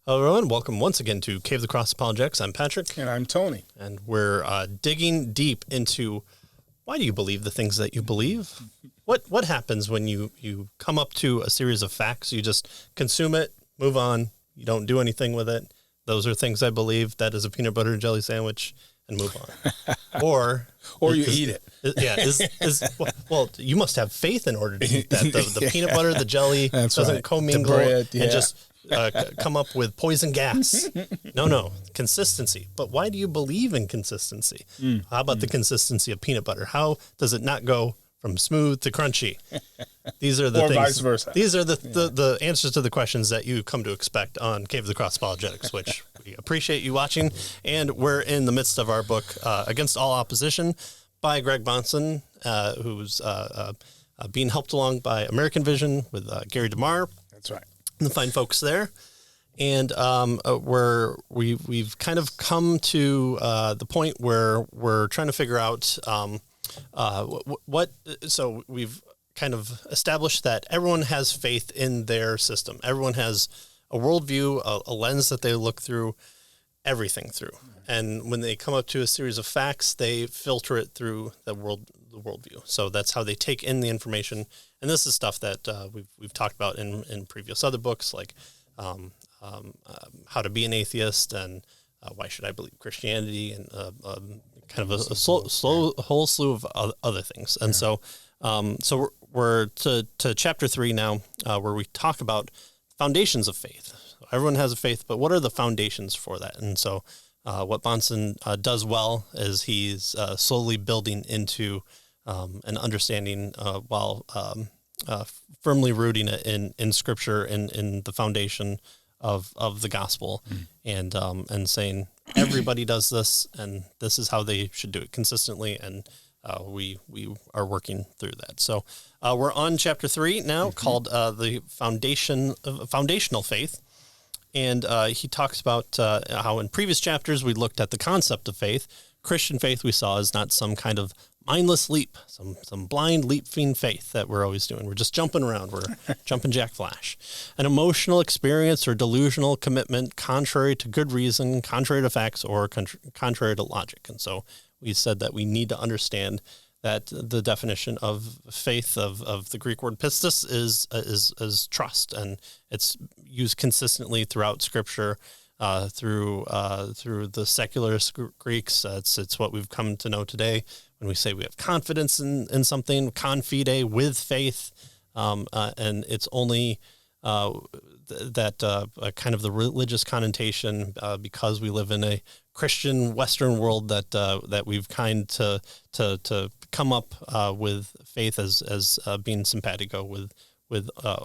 Hello, everyone. Welcome once again to Cave the Cross Apologetics. I'm Patrick. And I'm Tony. And we're digging deep into why do you believe the things that you believe? What happens when you come up to a series of facts? You just consume it, move on. You don't do anything with it. Those are things I believe. That is a peanut butter and jelly sandwich, and move on. Or you eat it. Well, you must have faith in order to eat that. The peanut butter, the jelly doesn't commingle and just come up with poison gas. No, consistency. But why do you believe in consistency? How about the consistency of peanut butter? How does it not go from smooth to crunchy? These are the or things. Vice versa. These are the answers to the questions that you come to expect on Cave of the Cross Apologetics, which we appreciate you watching. And we're in the midst of our book, Against All Opposition, by Greg Bahnsen, who's being helped along by American Vision with Gary DeMar. That's right. And the fine folks there. And we've kind of come to the point where we're trying to figure out so we've kind of established that everyone has faith in their system. Everyone has a worldview, a lens that they look through everything through. And when they come up to a series of facts, they filter it through the worldview. So that's how they take in the information. And this is stuff that we've talked about in previous other books, like How to Be an Atheist and Why Should I Believe Christianity, and kind of a whole slew of other things. And so we're to chapter 3 now, where we talk about foundations of faith. Everyone has a faith, but what are the foundations for that? And so what Bahnsen does well is he's slowly building into an understanding while firmly rooting it in Scripture and in the foundation of the gospel, and saying everybody does this, and this is how they should do it consistently, and we are working through that. So we're on chapter 3 now, called the foundational faith. And he talks about how in previous chapters we looked at the concept of faith. Christian faith we saw is not some kind of mindless leap, some blind leaping faith that we're always doing. We're just jumping around. We're jumping Jack Flash. An emotional experience or delusional commitment contrary to good reason, contrary to facts, or contrary to logic. And so we said that we need to understand that the definition of faith of the Greek word pistis is trust, and it's used consistently throughout Scripture, through the secularist Greeks. It's what we've come to know today when we say we have confidence in something, confide, with faith, and it's only that kind of the religious connotation, because we live in a Christian Western world, that we've kind to come up with faith as being simpatico with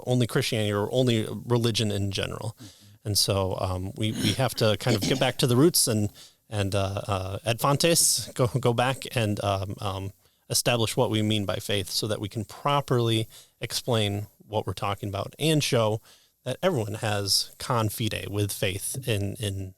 only Christianity or only religion in general. And so we have to kind of get back to the roots and ad fontes, go back and establish what we mean by faith, so that we can properly explain what we're talking about and show that everyone has confide, with faith in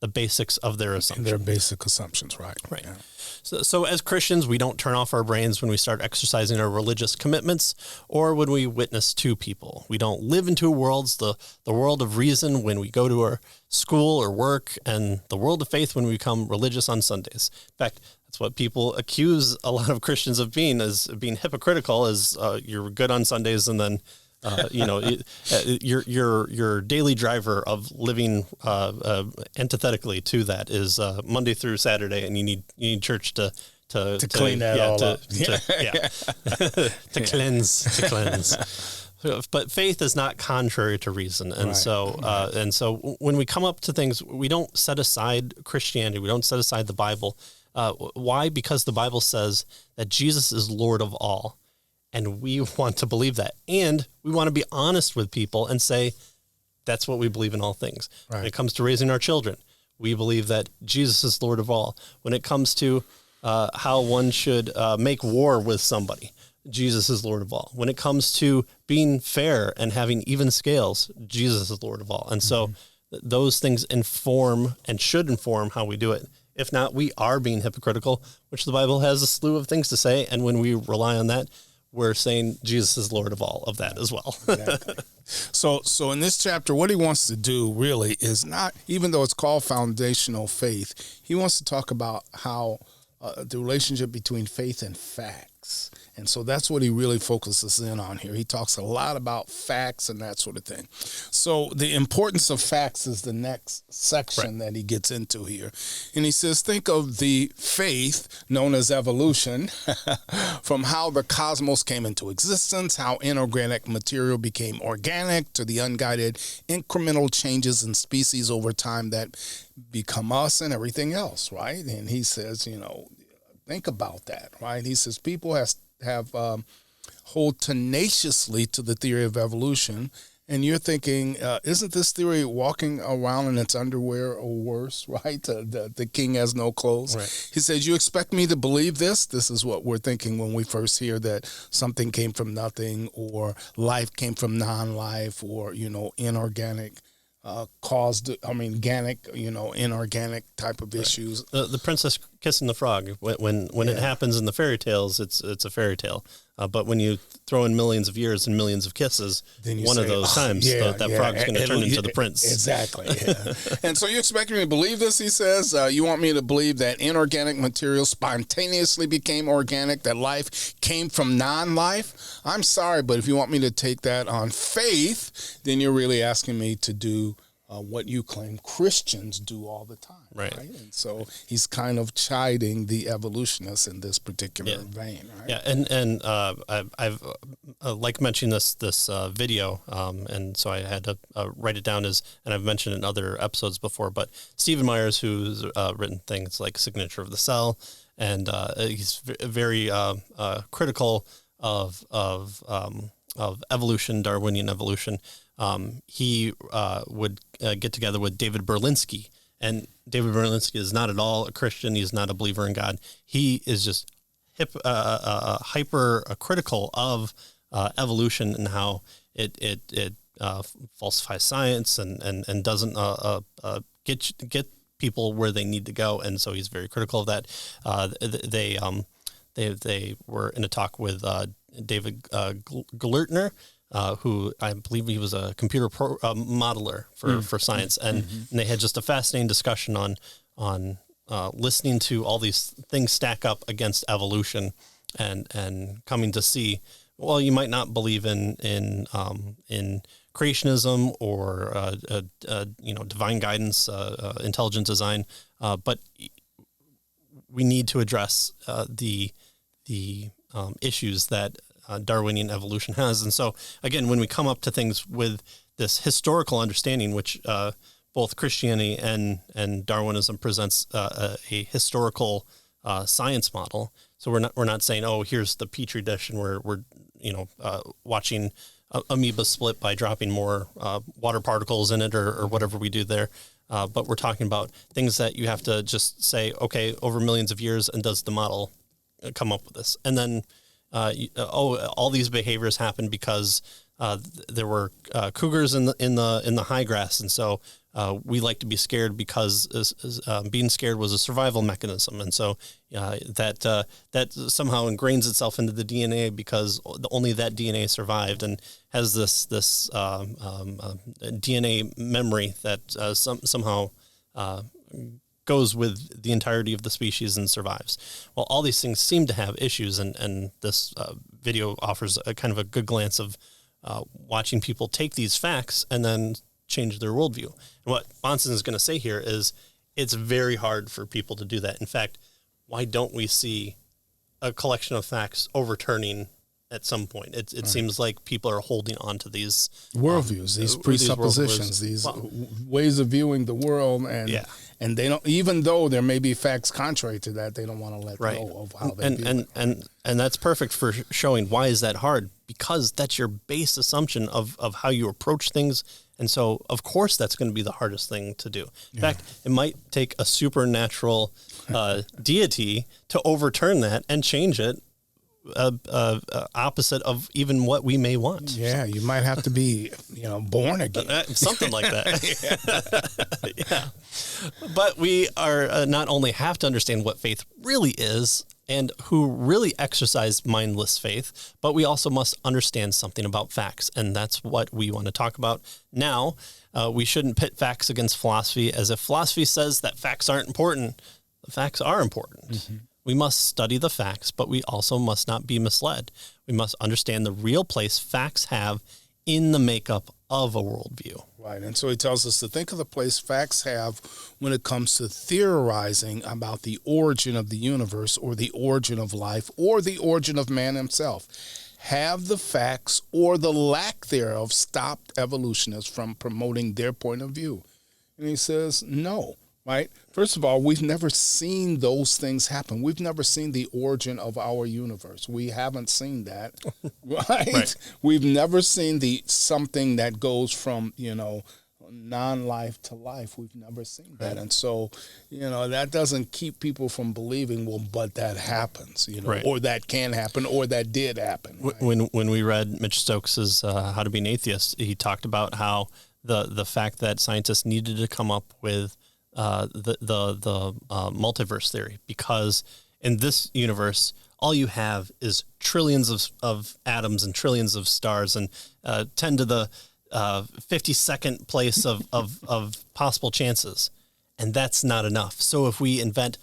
the basics of their assumptions. Their basic assumptions, right. Yeah. So as Christians, we don't turn off our brains when we start exercising our religious commitments or when we witness to people. We don't live in two worlds, the world of reason when we go to our school or work, and the world of faith when we become religious on Sundays. In fact, that's what people accuse a lot of Christians of being, as being hypocritical, as you're good on Sundays and then your daily driver of living antithetically to that is Monday through Saturday, and you need church to clean that all up. To cleanse. But faith is not contrary to reason, and so when we come up to things, we don't set aside Christianity. We don't set aside the Bible. Why? Because the Bible says that Jesus is Lord of all. And we want to believe that. And we want to be honest with people and say, that's what we believe in all things. Right. When it comes to raising our children, we believe that Jesus is Lord of all. When it comes to how one should make war with somebody, Jesus is Lord of all. When it comes to being fair and having even scales, Jesus is Lord of all. And so those things inform and should inform how we do it. If not, we are being hypocritical, which the Bible has a slew of things to say. And when we rely on that, we're saying Jesus is Lord of all of that as well. Exactly. So in this chapter, what he wants to do really is not, even though it's called foundational faith, he wants to talk about how the relationship between faith and facts. And so that's what he really focuses in on here. He talks a lot about facts and that sort of thing. So the importance of facts is the next section that he gets into here. And he says, think of the faith known as evolution from how the cosmos came into existence, how inorganic material became organic, to the unguided incremental changes in species over time that become us and everything else, right? And he says, think about that, right? He says people have hold tenaciously to the theory of evolution, and you're thinking, isn't this theory walking around in its underwear or worse, right? The king has no clothes. Right. He says, you expect me to believe this? This is what we're thinking when we first hear that something came from nothing, or life came from non-life, or, inorganic inorganic type of issues. The princess kissing the frog. When it happens in the fairy tales, it's a fairy tale. But when you throw in millions of years and millions of kisses, one of those times that frog's going to turn into the prince. Exactly. Yeah. And so you expect me to believe this? He says. You want me to believe that inorganic material spontaneously became organic, that life came from non-life? I'm sorry, but if you want me to take that on faith, then you're really asking me to do what you claim Christians do all the time. Right. And so he's kind of chiding the evolutionists in this particular vein. Right. Yeah. And I've like mentioned this video, and so I had to write it down and I've mentioned it in other episodes before, but Stephen Myers, who's written things like Signature of the Cell, and he's very critical of evolution, Darwinian evolution. He would get together with David Berlinski, and David Berlinski is not at all a Christian. He's not a believer in God. He is just hyper critical of evolution and how it falsifies science and doesn't get people where they need to go. And so he's very critical of that. They were in a talk with David Glertner, who I believe he was a computer modeler for science, and they had just a fascinating discussion on listening to all these things stack up against evolution, and coming to see, well, you might not believe in creationism or divine guidance, intelligent design, but we need to address the issues that Darwinian evolution has. And so, again, when we come up to things with this historical understanding, which both Christianity and Darwinism presents a historical science model. So we're not saying, oh, here's the petri dish, and we're watching amoeba split by dropping more water particles in it or whatever we do there. But we're talking about things that you have to just say, okay, over millions of years, and does the model come up with this? And then all these behaviors happen because there were cougars in the high grass, and so we like to be scared because being scared was a survival mechanism, and so that somehow ingrains itself into the DNA because only that DNA survived and has this DNA memory that somehow goes with the entirety of the species and survives. Well, all these things seem to have issues, and this video offers a kind of a good glance of watching people take these facts and then change their worldview. And what Bahnsen is going to say here is it's very hard for people to do that. In fact, why don't we see a collection of facts overturning at some point? It seems like people are holding on to these worldviews, these presuppositions, these ways of viewing the world, and they don't, even though there may be facts contrary to that, they don't want to let go of how they view it. And that's perfect for showing why is that hard, because that's your base assumption of how you approach things. And so, of course, that's going to be the hardest thing to do. In fact, it might take a supernatural deity to overturn that and change it opposite of even what we may want. Yeah, you might have to be, born again. Something like that. Yeah. But we are not only have to understand what faith really is, and who really exercise mindless faith, but we also must understand something about facts, and that's what we want to talk about now. We shouldn't pit facts against philosophy, as if philosophy says that facts aren't important. The facts are important. Mm-hmm. We must study the facts, but we also must not be misled. We must understand the real place facts have in the makeup of a worldview. Right, and so he tells us to think of the place facts have when it comes to theorizing about the origin of the universe or the origin of life or the origin of man himself. Have the facts or the lack thereof stopped evolutionists from promoting their point of view? And he says, no, right? First of all, we've never seen those things happen. We've never seen the origin of our universe. We haven't seen that, right? We've never seen something that goes from, non-life to life. We've never seen that. And so, that doesn't keep people from believing, well, but that happens, or that can happen, or that did happen. Right? When we read Mitch Stokes' How to Be an Atheist, he talked about how the fact that scientists needed to come up with the multiverse theory, because in this universe, all you have is trillions of atoms and trillions of stars and 10 to the 52nd place of possible chances. And that's not enough. So if we invent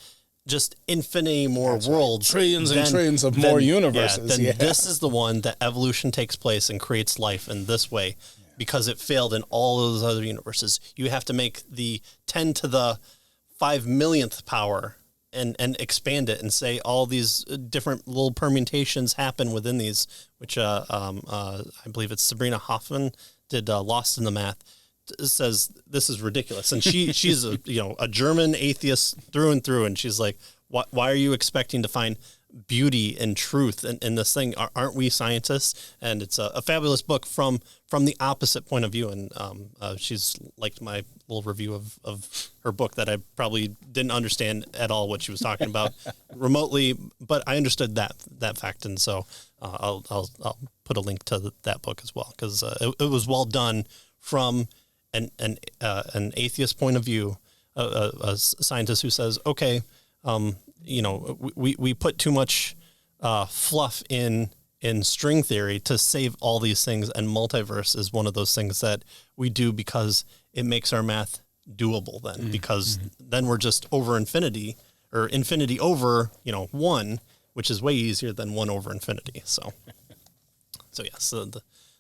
just infinity more worlds, trillions and trillions of more universes, this is the one that evolution takes place and creates life in this way. Because it failed in all those other universes. You have to make the 10 to the 5 millionth power and expand it and say all these different little permutations happen within these, which I believe it's Sabrina Hoffman did Lost in the Math, says this is ridiculous. And she's a German atheist through and through, and she's like, why are you expecting to find beauty and truth in this thing? Aren't we scientists? And it's a fabulous book from the opposite point of view. And she's liked my little review of her book that I probably didn't understand at all what she was talking about remotely, but I understood that fact. And so I'll put a link to that book as well, because it was well done from an atheist point of view, a scientist who says, okay, we put too much fluff in string theory to save all these things, and multiverse is one of those things that we do because it makes our math doable then, because then we're just over infinity, or infinity over, 1, which is way easier than 1 over infinity. So yes,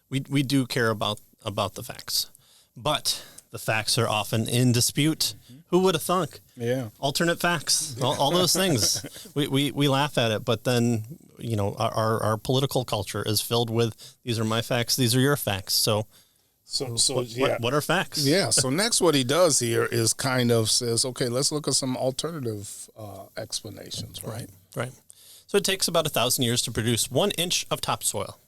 we do care about the facts, but the facts are often in dispute. Who would have thunk? Yeah. Alternate facts, all those things. We laugh at it, but then, our political culture is filled with, these are my facts, these are your facts. So what are facts? Yeah. So next what he does here is kind of says, okay, let's look at some alternative explanations. Right. So it takes about 1,000 years to produce 1 inch of topsoil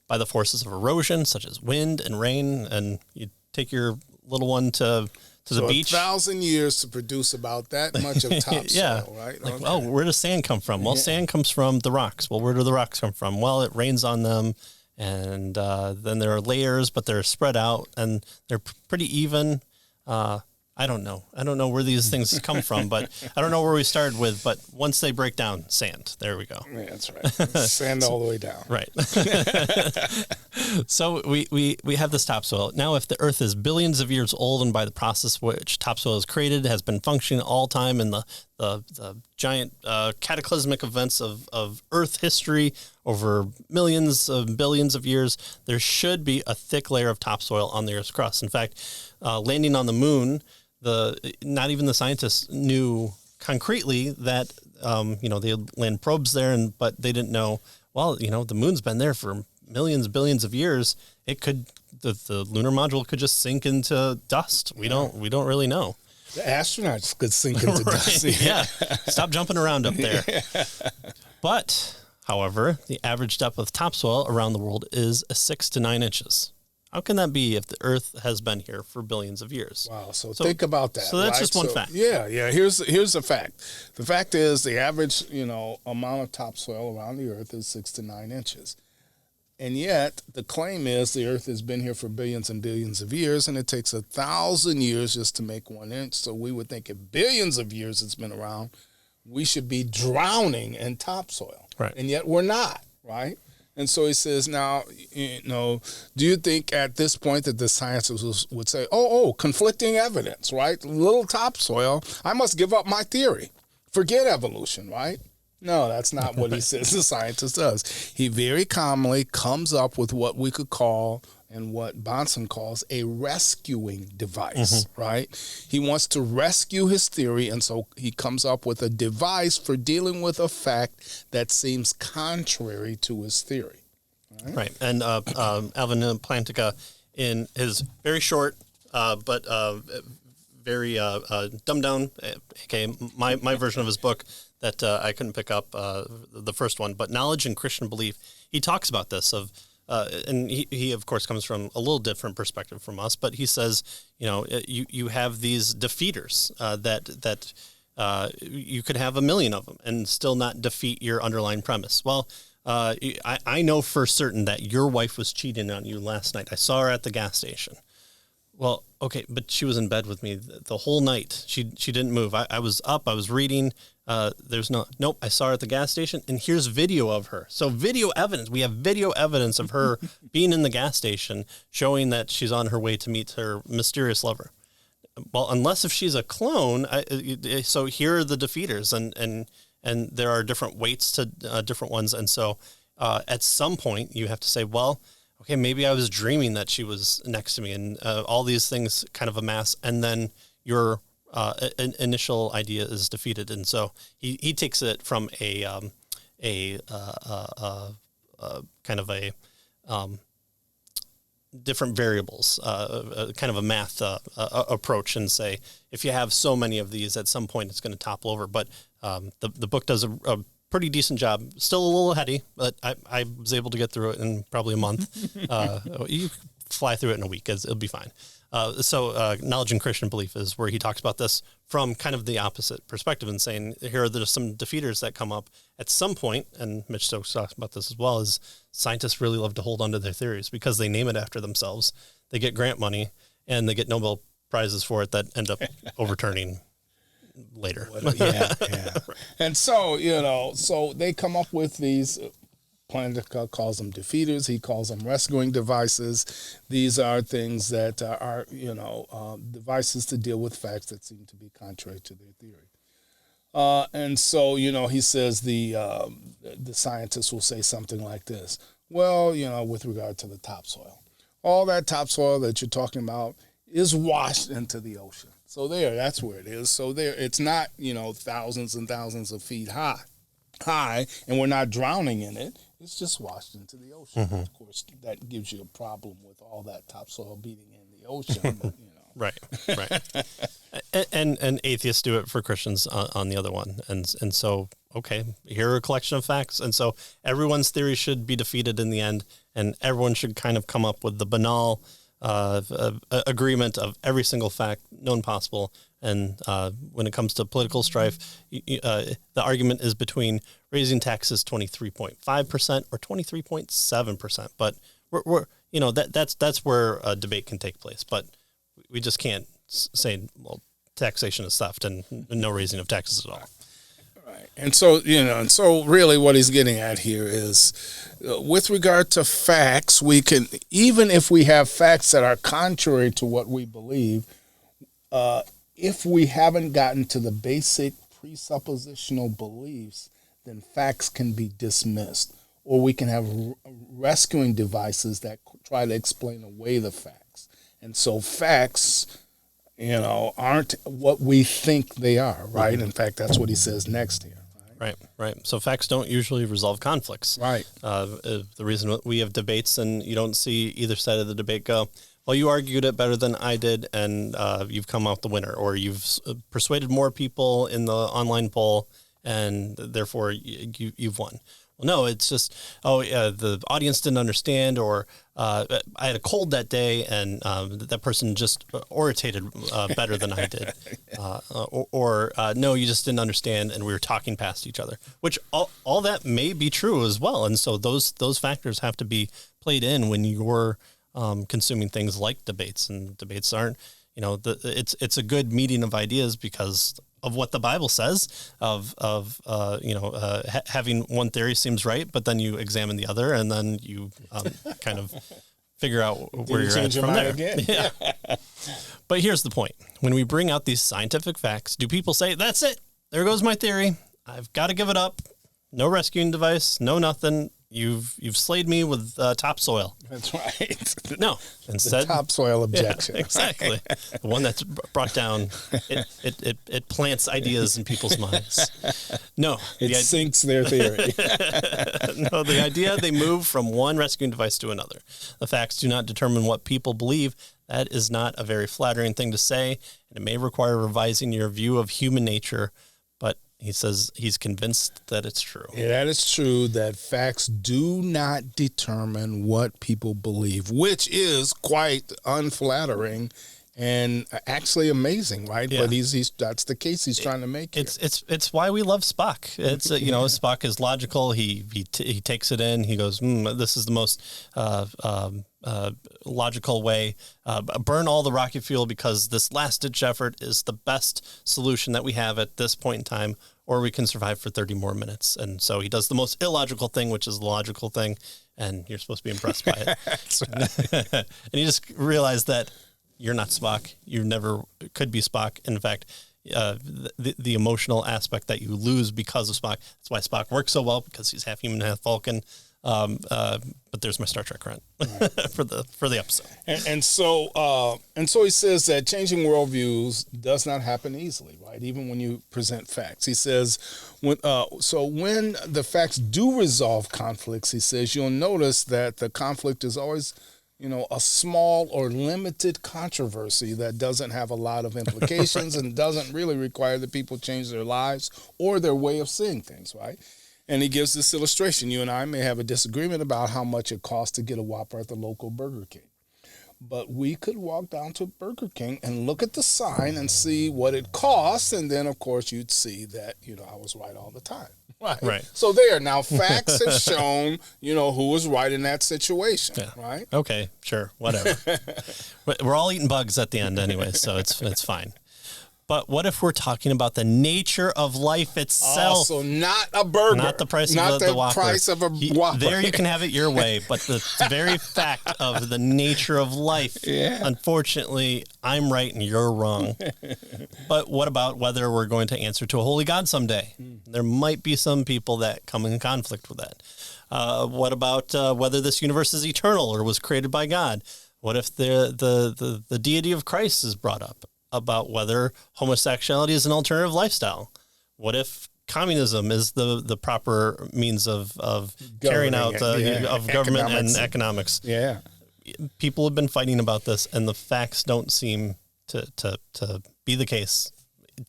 by the forces of erosion, such as wind and rain. And you take your little one to the beach. 1,000 years to produce about that much of topsoil, right? Like, okay. Where does sand come from? Well, sand comes from the rocks. Well, where do the rocks come from? Well, it rains on them, and then there are layers, but they're spread out, and they're pretty even. I don't know where these things come from, but I don't know where we started with, but once they break down, sand. There we go. Yeah, that's right. Sand all the way down. Right. So we have this topsoil. Now, if the Earth is billions of years old, and by the process which topsoil is created has been functioning all time in the giant cataclysmic events of Earth history over millions of billions of years, there should be a thick layer of topsoil on the Earth's crust. In fact, landing on the moon, not even the scientists knew concretely that they land probes there, but they didn't know. Well, the moon's been there for billions of years. It could the lunar module could just sink into dust. We don't really know. The astronauts could sink into dust. Yeah, stop jumping around up there. But, however, the average depth of topsoil around the world is 6 to 9 inches. How can that be if the Earth has been here for billions of years? Wow. So think about that. So that's just one fact. Yeah. Here's the fact. The fact is the average, amount of topsoil around the Earth is 6 to 9 inches. And yet the claim is the Earth has been here for billions and billions of years, and it takes 1,000 years just to make 1 inch. So we would think if billions of years it's been around, we should be drowning in topsoil. Right. And yet we're not, right? And so he says, now, do you think at this point that the scientists would say, conflicting evidence, right? Little topsoil, I must give up my theory. Forget evolution, right? No, that's not what he says the scientist does. He very calmly comes up with what we could call, and what Bahnsen calls, a rescuing device, right? He wants to rescue his theory, and so he comes up with a device for dealing with a fact that seems contrary to his theory. Right. And Alvin Plantinga, in his very short but very dumbed down, my version of his book that I couldn't pick up, the first one, but Knowledge and Christian Belief, he talks about this and he of course comes from a little different perspective from us, but he says, you have these defeaters that you could have 1 million of them and still not defeat your underlying premise. Well, I know for certain that your wife was cheating on you last night. I saw her at the gas station. Well, okay, but she was in bed with me the whole night. She didn't move. I was up. I was reading. Nope, I saw her at the gas station, and here's video of her. So video evidence. We have video evidence of her being in the gas station, showing that she's on her way to meet her mysterious lover. Well, unless if she's a clone, so here are the defeaters, and there are different weights to different ones. And so at some point, you have to say, well, okay, maybe I was dreaming that she was next to me, and all these things kind of amass, and then your initial idea is defeated. And so he takes it from a kind of a different variables, kind of a math approach, and say, if you have so many of these, at some point it's going to topple over. But the book does a pretty decent job. Still a little heady, but I was able to get through it in probably a month. You fly through it in a week, it'll be fine. So Knowledge and Christian Belief is where he talks about this from kind of the opposite perspective, and saying, here are some defeaters that come up at some point, and Mitch Stokes talks about this as well, is scientists really love to hold on to their theories because they name it after themselves. They get grant money, and they get Nobel Prizes for it that end up overturning later. Yeah. And so, so they come up with these, Plantinga calls them defeaters, he calls them rescuing devices. These are things that are, devices to deal with facts that seem to be contrary to their theory. And so, he says the scientists will say something like this. Well, with regard to the topsoil, all that topsoil that you're talking about is washed into the ocean. So that's where it is. So it's not, thousands and thousands of feet high, and we're not drowning in it. It's just washed into the ocean. Mm-hmm. Of course, that gives you a problem with all that topsoil beating in the ocean. But, Right. and atheists do it for Christians on the other one. And so, okay, here are a collection of facts. And so everyone's theory should be defeated in the end, and everyone should kind of come up with the banal agreement of every single fact known possible. And when it comes to political strife, the argument is between raising taxes 23.5% or 23.7%. But we're that's where a debate can take place. But we just can't say, well, taxation is theft and no raising of taxes at all. Right. And so, so really what he's getting at here is with regard to facts, we can, even if we have facts that are contrary to what we believe, if we haven't gotten to the basic presuppositional beliefs, then facts can be dismissed, or we can have rescuing devices that try to explain away the facts. And so facts, aren't what we think they are, right? In fact, that's what he says next here. Right. So facts don't usually resolve conflicts. Right. The reason we have debates and you don't see either side of the debate go, well, you argued it better than I did, and you've come out the winner, or you've persuaded more people in the online poll, and therefore you've won. Well, no, it's just, the audience didn't understand, or I had a cold that day, and that person just orated better than I did. Or no, you just didn't understand, and we were talking past each other, which all that may be true as well. And so those factors have to be played in when you're consuming things like debates. And debates aren't, it's a good meeting of ideas because of what the Bible says, having one theory seems right, but then you examine the other, and then you kind of figure out where you're at from there. Again. Yeah. But here's the point. When we bring out these scientific facts, do people say, that's it, there goes my theory, I've got to give it up, no rescuing device, no nothing, you've slayed me with topsoil? That's right. No. Instead, the topsoil objection. Yeah, exactly. The one that's brought down, it plants ideas in people's minds. No. It sinks their theory. No, the idea, they move from one rescuing device to another. The facts do not determine what people believe. That is not a very flattering thing to say, and it may require revising your view of human nature, but he says he's convinced that it's true. Yeah, that is true, that facts do not determine what people believe, which is quite unflattering and actually amazing, right? Yeah. But that's the case he's trying to make here. It's why we love Spock. It's Spock is logical. He takes it in. He goes, this is the most logical way. Burn all the rocket fuel because this last-ditch effort is the best solution that we have at this point in time, or we can survive for 30 more minutes. And so he does the most illogical thing, which is the logical thing, and you're supposed to be impressed by it. That's right. And you just realize that you're not Spock. You never could be Spock. In fact, the emotional aspect that you lose because of Spock. That's why Spock works so well, because he's half human, half Vulcan. But there's my Star Trek rant for the episode. And so he says that changing worldviews does not happen easily, right? Even when you present facts. He says when the facts do resolve conflicts, he says you'll notice that the conflict is always, a small or limited controversy that doesn't have a lot of implications and doesn't really require that people change their lives or their way of seeing things, right? And he gives this illustration. You and I may have a disagreement about how much it costs to get a Whopper at the local Burger King. But we could walk down to Burger King and look at the sign and see what it costs. And then, of course, you'd see that, I was right all the time. Right. So there. Now, facts have shown, who was right in that situation, right? Okay, sure, whatever. We're all eating bugs at the end anyway, so it's fine. But what if we're talking about the nature of life itself? Also, not a burger. Not the price of the Whopper. Not the price of a Whopper. There you can have it your way, but the very fact of the nature of life, unfortunately, I'm right and you're wrong. But what about whether we're going to answer to a holy God someday? There might be some people that come in conflict with that. What about whether this universe is eternal or was created by God? What if the deity of Christ is brought up? About whether homosexuality is an alternative lifestyle. What if communism is the proper means of carrying out of government and economics? Yeah. People have been fighting about this, and the facts don't seem to be the case,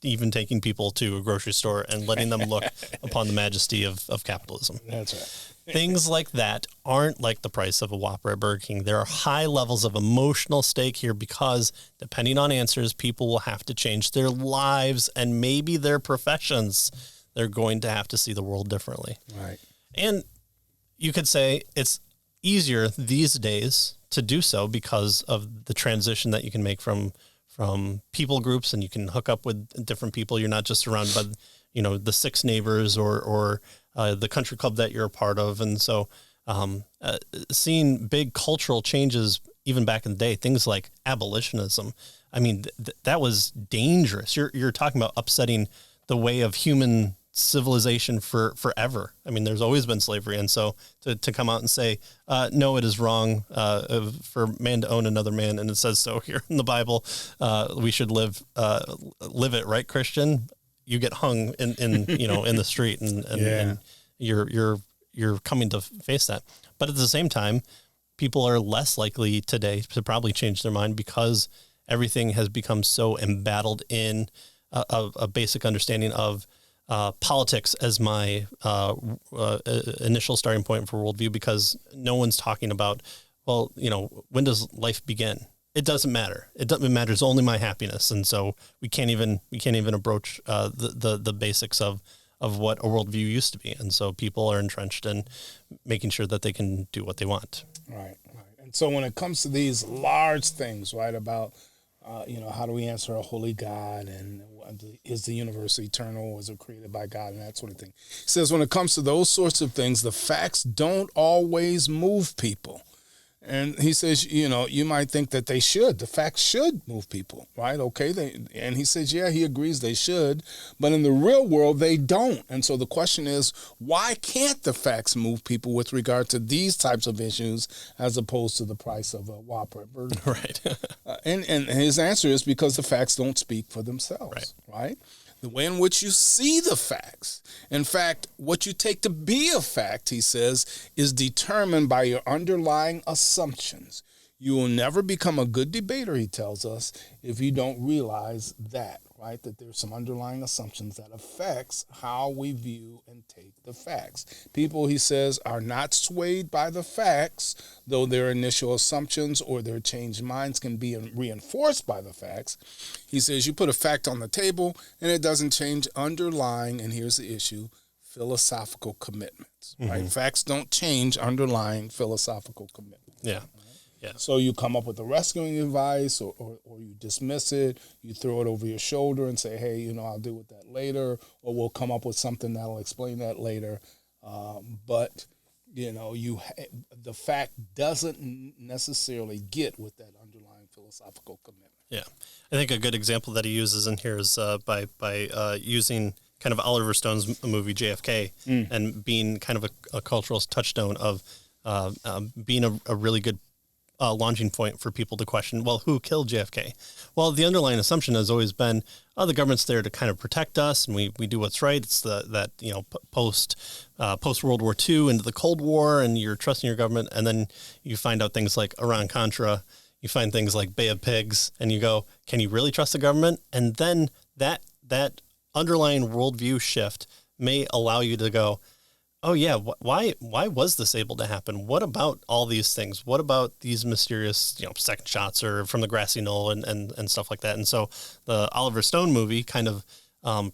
even taking people to a grocery store and letting them look upon the majesty of capitalism. That's right. Things like that aren't like the price of a Whopper at Burger King. There are high levels of emotional stake here because, depending on answers, people will have to change their lives and maybe their professions. They're going to have to see the world differently. Right. And you could say it's easier these days to do so because of the transition that you can make from people groups, and you can hook up with different people. You're not just surrounded by, the 6 neighbors or the country club that you're a part of. And so seeing big cultural changes even back in the day, things like abolitionism, I mean, that was dangerous. You're talking about upsetting the way of human civilization forever. I mean, there's always been slavery. And so to come out and say, no, it is wrong for man to own another man, and it says so here in the Bible, we should live it, right, Christian? You get hung in the street, and you're coming to face that. But at the same time, people are less likely today to probably change their mind because everything has become so embattled in a basic understanding of politics as my initial starting point for worldview, because no one's talking about, when does life begin? It doesn't matter. It matters only my happiness. And so we can't even approach the basics of what a worldview used to be. And so people are entrenched in making sure that they can do what they want. Right. And so when it comes to these large things, right, about How do we answer a holy God, and is the universe eternal? Was it created by God, and that sort of thing? He says when it comes to those sorts of things, the facts don't always move people. And he says, you might think that they should. The facts should move people, right? Okay. And he says, yeah, he agrees they should. But in the real world, they don't. And so the question is, why can't the facts move people with regard to these types of issues as opposed to the price of a Whopper burger? Right. And his answer is because the facts don't speak for themselves, right? The way in which you see the facts. In fact, what you take to be a fact, he says, is determined by your underlying assumptions. You will never become a good debater, he tells us, if you don't realize that, right? That there's some underlying assumptions that affects how we view and take the facts. People, he says, are not swayed by the facts, though their initial assumptions or their changed minds can be reinforced by the facts. He says you put a fact on the table and it doesn't change underlying, and here's the issue, philosophical commitments, right? Facts don't change underlying philosophical commitments. Yeah. Yeah. So you come up with a rescuing advice or you dismiss it, you throw it over your shoulder and say, hey, I'll deal with that later, or we'll come up with something that'll explain that later. But the fact doesn't necessarily get with that underlying philosophical commitment. Yeah. I think a good example that he uses in here is by using kind of Oliver Stone's movie JFK and being kind of a cultural touchstone of being a really good launching point for people to question, well, who killed JFK? Well, the underlying assumption has always been, the government's there to kind of protect us, and we do what's right. It's post World War II into the Cold War, and you're trusting your government, and then you find out things like Iran-Contra, you find things like Bay of Pigs, and you go, can you really trust the government? And then that underlying worldview shift may allow you to go, oh yeah, why was this able to happen? What about all these things? What about these mysterious, second shots or from the grassy knoll and stuff like that? And so the Oliver Stone movie kind of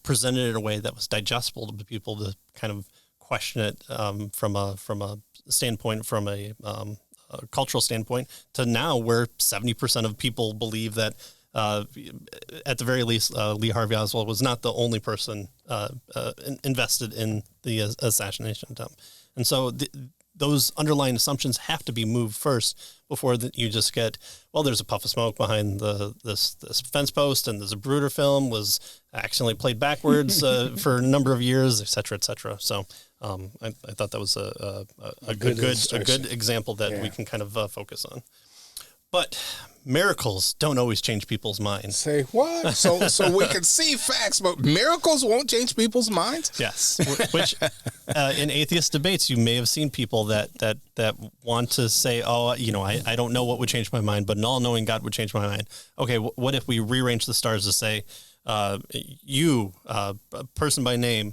presented it in a way that was digestible to people to kind of question it from a standpoint, from a cultural standpoint, to now where 70% of people believe that at the very least, Lee Harvey Oswald was not the only person invested in the assassination attempt. And so those underlying assumptions have to be moved first before you just get, well, there's a puff of smoke behind this fence post, and the Zapruder film was accidentally played backwards for a number of years, et cetera, et cetera. So I thought that was a good example that we can kind of focus on. But miracles don't always change people's minds. Say what? So we can see facts, but miracles won't change people's minds? Yes. Which in atheist debates, you may have seen people that want to say, I don't know what would change my mind, but an all-knowing God would change my mind. Okay, what if we rearrange the stars to say, you, person by name,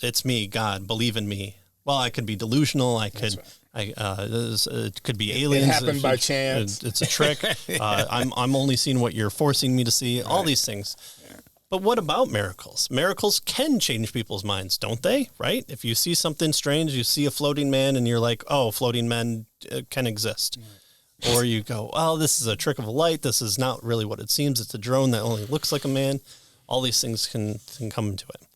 it's me, God, believe in me. Well, I could be delusional. I could... it could be aliens. It happened by chance. It's a trick. I'm only seeing what you're forcing me to see. Right. All these things. Yeah. But what about miracles? Miracles can change people's minds, don't they? Right? If you see something strange, you see a floating man, and you're like, "Oh, floating men can exist." Right. Or you go, "Oh, this is a trick of a light. This is not really what it seems. It's a drone that only looks like a man." All these things can come into it.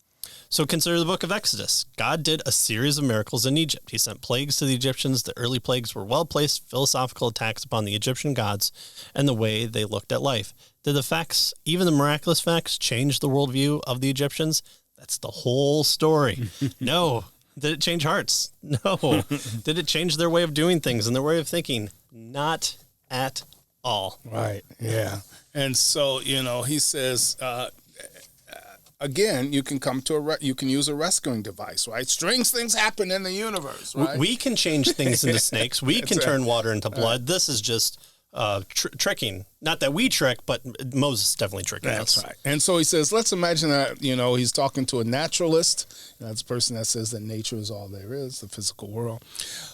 So consider the book of Exodus. God did a series of miracles in Egypt. He sent plagues to the Egyptians. The early plagues were well-placed philosophical attacks upon the Egyptian gods and the way they looked at life. Did the facts, even the miraculous facts, change the worldview of the Egyptians? That's the whole story. No. Did it change hearts? No. Did it change their way of doing things and their way of thinking? Not at all. Right. Yeah. And so, he says... again, you can come to you can use a rescuing device, right? Strange things happen in the universe, right? We can change things into snakes. We can turn water into blood. This is just tricking. Not that we trick, but Moses definitely tricking us. That's right. And so he says, let's imagine that, he's talking to a naturalist. That's a person that says that nature is all there is, the physical world.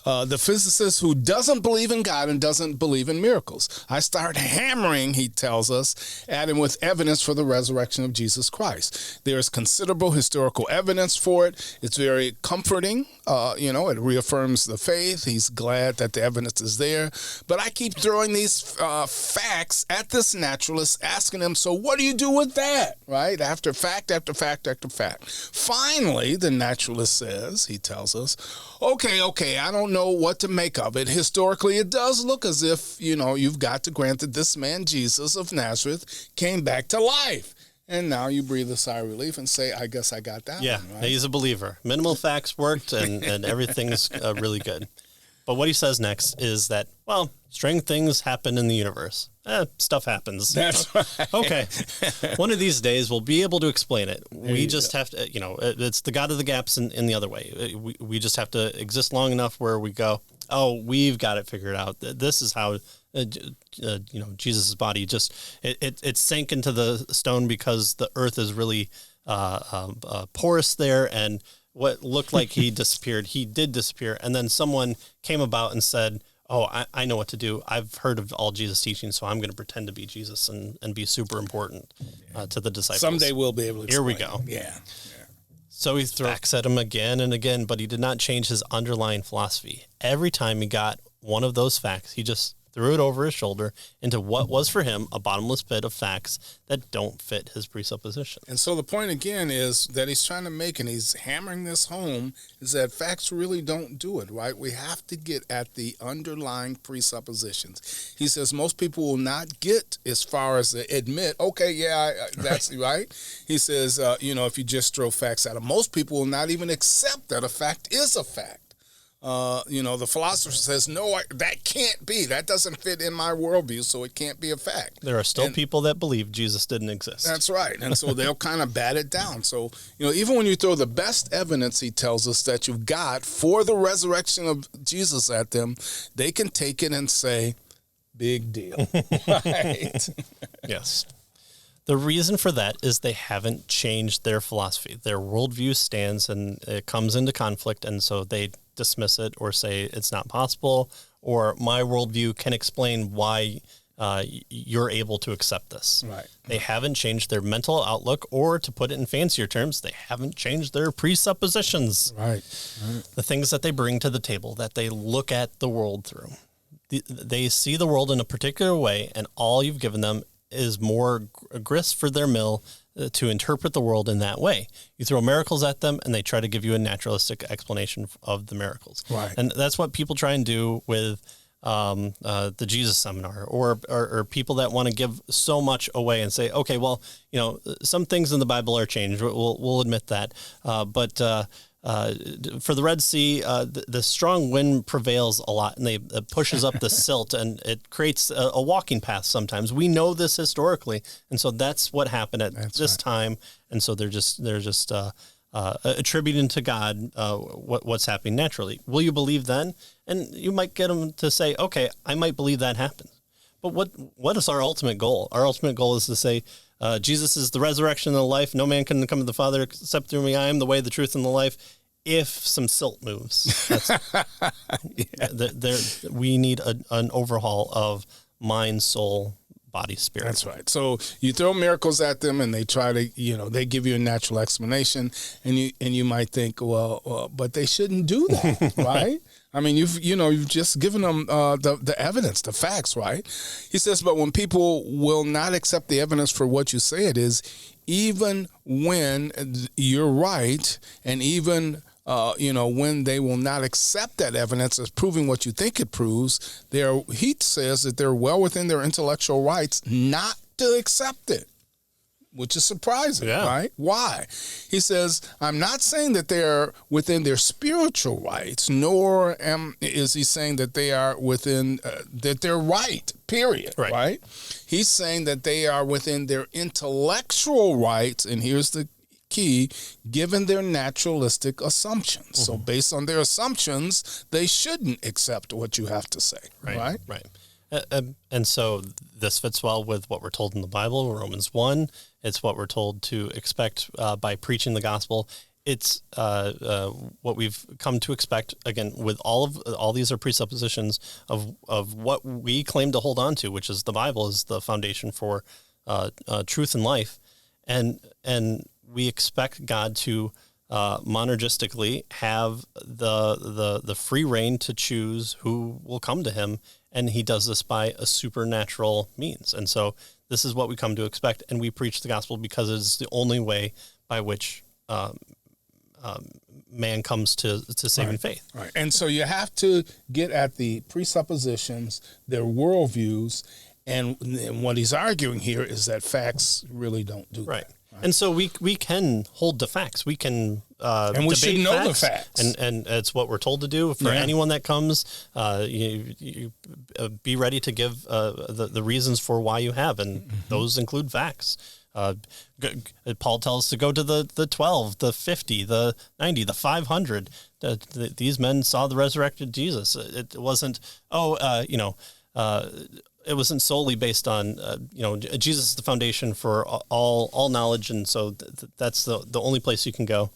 The physicist who doesn't believe in God and doesn't believe in miracles. I start hammering, he tells us, at him with evidence for the resurrection of Jesus Christ. There is considerable historical evidence for it. It's very comforting. It reaffirms the faith. He's glad that the evidence is there. But I keep throwing these these facts at this naturalist, asking him, so what do you do with that? Right? After fact, after fact, after fact. Finally, the naturalist says, he tells us, okay, I don't know what to make of it. Historically, it does look as if, you've got to grant that this man, Jesus of Nazareth, came back to life. And now you breathe a sigh of relief and say, I guess I got that one, right? He's a believer. Minimal facts worked, and everything's really good. But what he says next is that, well, strange things happen in the universe. Stuff happens. That's right. Okay. One of these days we'll be able to explain it. We just have to, it's the God of the gaps in the other way. We just have to exist long enough where we go, oh, we've got it figured out. This is how, Jesus' body just, it sank into the stone because the earth is really porous there, and what looked like he disappeared, he did disappear. And then someone came about and said, oh, I know what to do. I've heard of all Jesus' teachings, so I'm going to pretend to be Jesus and be super important to the disciples. Someday we'll be able to explain. Here we go. Yeah. So he threw facts at him again and again, but he did not change his underlying philosophy. Every time he got one of those facts, he just threw it over his shoulder into what was for him a bottomless pit of facts that don't fit his presupposition. And so the point again is that he's trying to make, and he's hammering this home, is that facts really don't do it, right? We have to get at the underlying presuppositions. He says most people will not get as far as to admit, okay, that's right. He says, if you just throw facts at them, most people will not even accept that a fact is a fact. The philosopher says, no, that can't be. That doesn't fit in my worldview, so it can't be a fact. There are still people that believe Jesus didn't exist. That's right. And so they'll kind of bat it down. So, even when you throw the best evidence, he tells us, that you've got for the resurrection of Jesus at them, they can take it and say, big deal. Right? Yes. The reason for that is they haven't changed their philosophy. Their worldview stands, and it comes into conflict, and so they dismiss it or say it's not possible, or my worldview can explain why you're able to accept this. Right. They haven't changed their mental outlook, or to put it in fancier terms, they haven't changed their presuppositions. Right. The things that they bring to the table, that they look at the world through. They see the world in a particular way, and all you've given them is more grist for their mill to interpret the world in that way. You throw miracles at them, and they try to give you a naturalistic explanation of the miracles. Right. And that's what people try and do with the Jesus seminar, or people that want to give so much away and say, okay, well, some things in the Bible are changed. We'll admit that. But for the Red Sea, the strong wind prevails a lot, and it pushes up the silt, and it creates a walking path sometimes. We know this historically, and so that's what happened at this time. And so they're just attributing to God what's happening naturally. Will you believe then? And you might get them to say, okay, I might believe that happened. But what is our ultimate goal? Our ultimate goal is to say, Jesus is the resurrection and the life. No man can come to the Father except through me. I am the way, the truth, and the life. If some silt moves, we need an overhaul of mind, soul, body, spirit. That's right. So you throw miracles at them, and they try to, they give you a natural explanation, and you might think, well, but they shouldn't do that, right? I mean, you've just given them the evidence, the facts, right? He says, but when people will not accept the evidence for what you say it is, even when you're right, and even when they will not accept that evidence as proving what you think it proves, he says that they're well within their intellectual rights not to accept it, which is surprising, right? Why? He says, I'm not saying that they're within their spiritual rights, nor is he saying that they are within, that they're right, period, right? He's saying that they are within their intellectual rights, and here's the key, given their naturalistic assumptions. Mm-hmm. So based on their assumptions, they shouldn't accept what you have to say, right? Right. And so this fits well with what we're told in the Bible, Romans 1. It's what we're told to expect by preaching the gospel. It's what we've come to expect, again, with all these are presuppositions of what we claim to hold on to, which is the Bible is the foundation for truth and life. And we expect God to monergistically have the free reign to choose who will come to him and he does this by a supernatural means. And so this is what we come to expect, and we preach the gospel because it is the only way by which man comes to saving faith. Right. And so you have to get at the presuppositions, their worldviews, and what he's arguing here is that facts really don't do that. And so we can hold the facts. We can and we should know the facts. And it's what we're told to do. For anyone that comes, you be ready to give the reasons for why you have, and those include facts. Paul tells us to go to the 12, the 50, the 90, the 500. These men saw the resurrected Jesus. It wasn't, it wasn't solely based on, Jesus is the foundation for all knowledge, and so that's the only place you can go.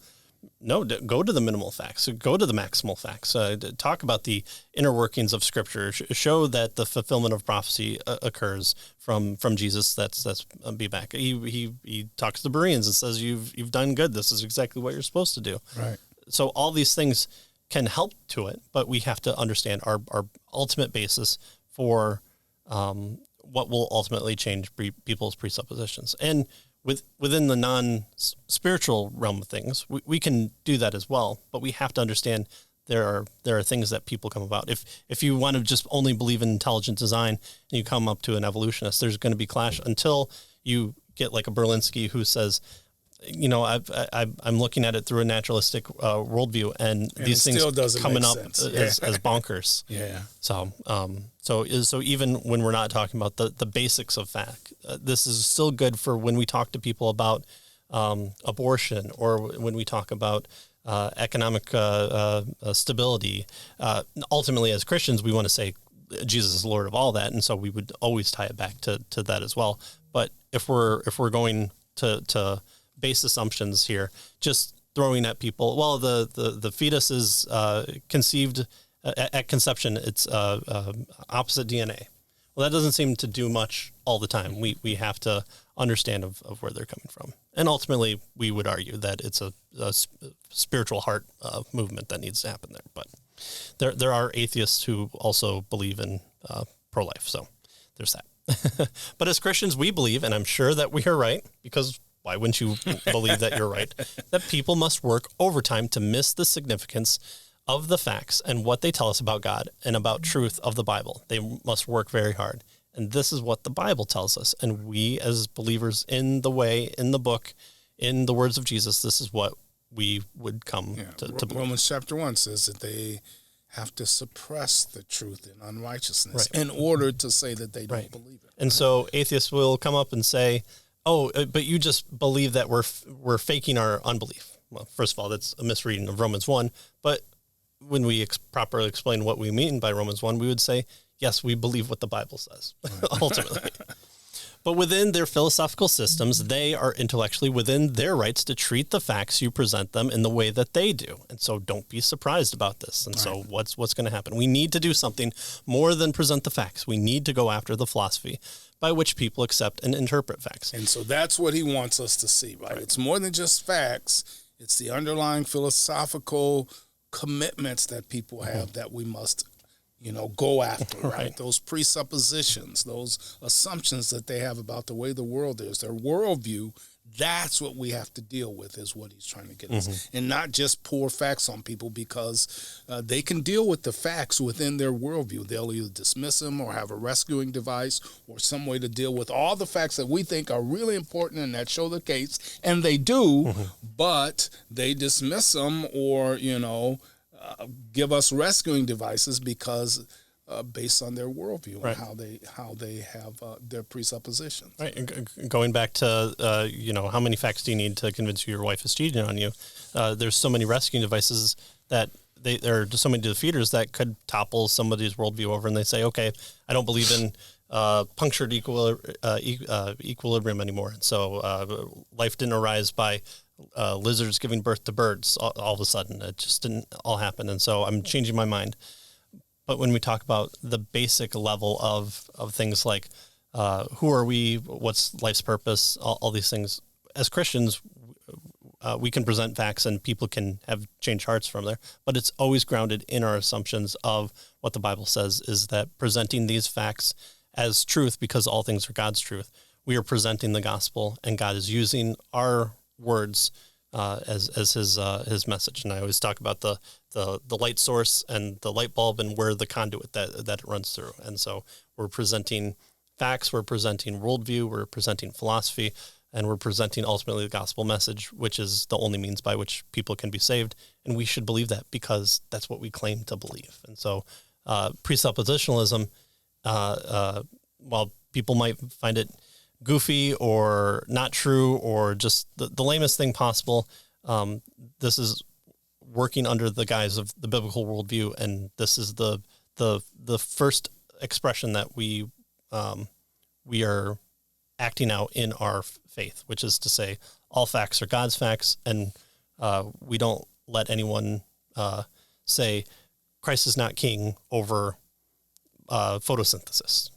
No, go to the minimal facts. Go to the maximal facts. Talk about the inner workings of Scripture. Show that the fulfillment of prophecy occurs from Jesus. That's be back. He talks to the Bereans and says, "You've done good. This is exactly what you're supposed to do." Right. So all these things can help to it, but we have to understand our ultimate basis for what will ultimately change people's presuppositions. And within the non-spiritual realm of things, we can do that as well, but we have to understand there are things that people come about. If you want to just only believe in intelligent design and you come up to an evolutionist, there's going to be clash until you get like a Berlinski who says, I'm looking at it through a naturalistic worldview, and these things coming up as bonkers. Yeah. So even when we're not talking about the basics of fact, this is still good for when we talk to people about abortion, or when we talk about economic stability. Ultimately, as Christians, we want to say Jesus is Lord of all that, and so we would always tie it back to that as well. But if we're going to base assumptions here, just throwing at people, well, the fetus is conceived at conception, it's opposite DNA. Well, that doesn't seem to do much all the time. We have to understand of where they're coming from. And ultimately, we would argue that it's a spiritual heart movement that needs to happen there. But there are atheists who also believe in pro-life, so there's that. But as Christians, we believe, and I'm sure that we are right, because why wouldn't you believe that you're right, that people must work overtime to miss the significance of the facts and what they tell us about God and about truth of the Bible. They must work very hard. And this is what the Bible tells us. And we, as believers in the way, in the book, in the words of Jesus, this is what we would come to believe. Romans chapter 1 says that they have to suppress the truth in unrighteousness in order to say that they don't believe it. And so atheists will come up and say, oh, but you just believe that we're faking our unbelief. Well, first of all, that's a misreading of Romans 1. But when we properly explain what we mean by Romans 1, we would say, yes, we believe what the Bible says, ultimately. But within their philosophical systems, they are intellectually within their rights to treat the facts you present them in the way that they do. And so don't be surprised about this. And so what's going to happen? We need to do something more than present the facts. We need to go after the philosophy by which people accept and interpret facts. And so that's what he wants us to see, right? It's more than just facts. It's the underlying philosophical commitments that people have that we must go after, right? Those presuppositions, those assumptions that they have about the way the world is, their worldview, that's what we have to deal with, is what he's trying to get us. And not just pour facts on people, because they can deal with the facts within their worldview. They'll either dismiss them or have a rescuing device or some way to deal with all the facts that we think are really important and that show the case, and they do, but they dismiss them or, give us rescuing devices because based on their worldview and how they have their presuppositions. Right. And going back to how many facts do you need to convince you your wife is cheating on you? There's so many rescuing devices that there are just so many defeaters that could topple somebody's worldview over, and they say, okay, I don't believe in punctured equilibrium anymore. So life didn't arise by lizards giving birth to birds all of a sudden. It just didn't all happen. And so I'm changing my mind. But when we talk about the basic level of things like who are we, what's life's purpose, all these things, as Christians, we can present facts and people can have changed hearts from there, but it's always grounded in our assumptions of what the Bible says is that presenting these facts as truth, because all things are God's truth. We are presenting the gospel, and God is using our words as his message. And I always talk about the light source and the light bulb and where the conduit that it runs through. And so we're presenting facts, we're presenting worldview, we're presenting philosophy, and we're presenting ultimately the gospel message, which is the only means by which people can be saved. And we should believe that because that's what we claim to believe. And so presuppositionalism, while people might find it goofy or not true or just the lamest thing possible, this is working under the guise of the biblical worldview, and this is the first expression that we are acting out in our faith, which is to say all facts are God's facts, and we don't let anyone say Christ is not king over photosynthesis.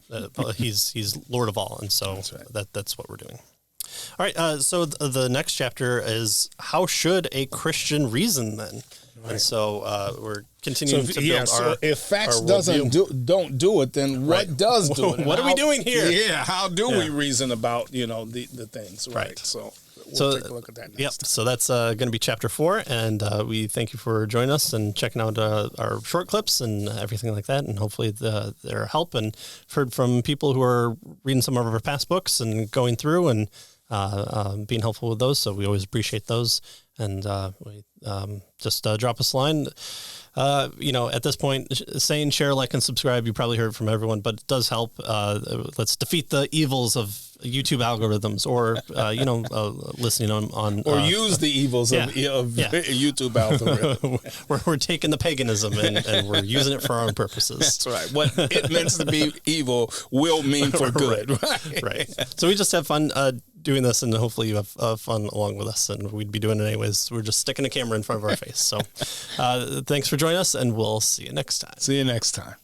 He's Lord of all, and so that's what we're doing. All right, so the next chapter is how should a Christian reason then? Right. And so we're continuing to build our if facts our don't do it, then what does do it? What are we doing here? Yeah, how do we reason about the things? Right. So we'll take a look at that next. Yep. So that's going to be chapter 4, and we thank you for joining us and checking out our short clips and everything like that, and hopefully their help. And heard from people who are reading some of our past books and going through and being helpful with those. So we always appreciate those. And just drop us a line. At this point, saying share, like, and subscribe, you probably heard it from everyone, but it does help. Let's defeat the evils of YouTube algorithms, or listening on or use the evils of YouTube algorithm. we're taking the paganism and we're using it for our own purposes. That's right. What it means to be evil will mean for good. Right. So we just have fun doing this, and hopefully you have fun along with us, and we'd be doing it anyways. We're just sticking a camera in front of our face. So thanks for joining us, and we'll see you next time. See you next time.